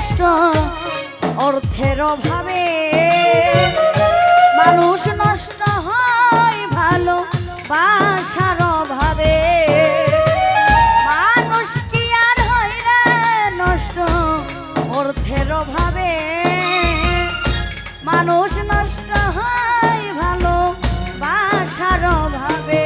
নষ্ট অর্থের অভাবে, মানুষ নষ্ট হয় ভালো বাসার অভাবে। মানুষ কি আর হয় রে নষ্ট অর্থের অভাবে, মানুষ নষ্ট হয় ভালো বাসার অভাবে।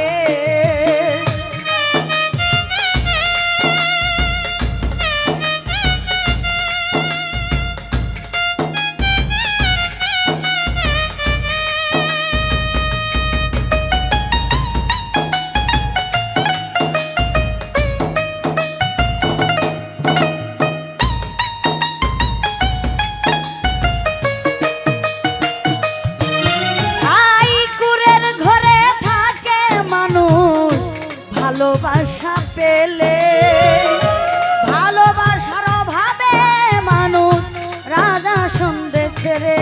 ভালোবাসা পেলে ভালোবাসার অভাবে মানুষ রাজা সন্ধে ছেড়ে।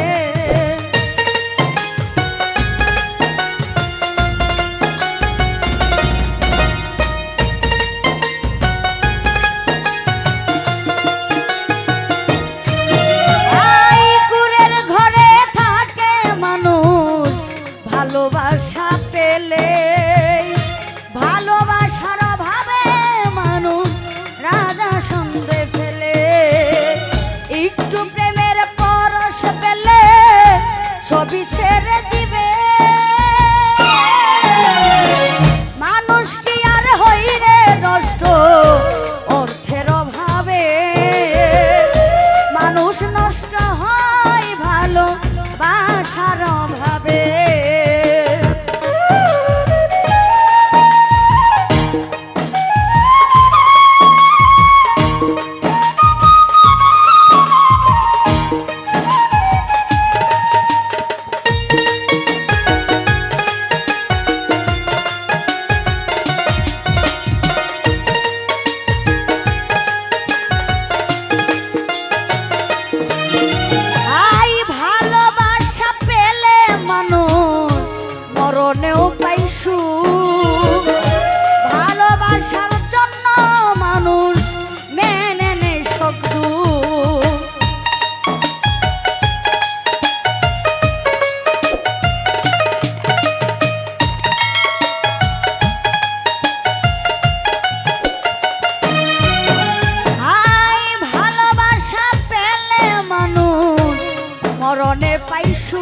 কুড়ের ঘরে থাকে মানুষ ভালোবাসা পেলে, ভালোবাসার অভাবে মানুষ রাজা সন্ধে ফেলে। একটু প্রেমের পরশ পেলে সবই ছেড়ে দিবে, মানুষ কি আর হই রে নষ্ট অর্থের অভাবে, মানুষ নষ্ট হয় ভালো বাসার অভাবে। মরণেও পাইছু ভালোবাসার জন্য মানুষ মেনে নেই সব দুঃখ। ভালোবাসা পেলে মানুষ মরণে পাইছু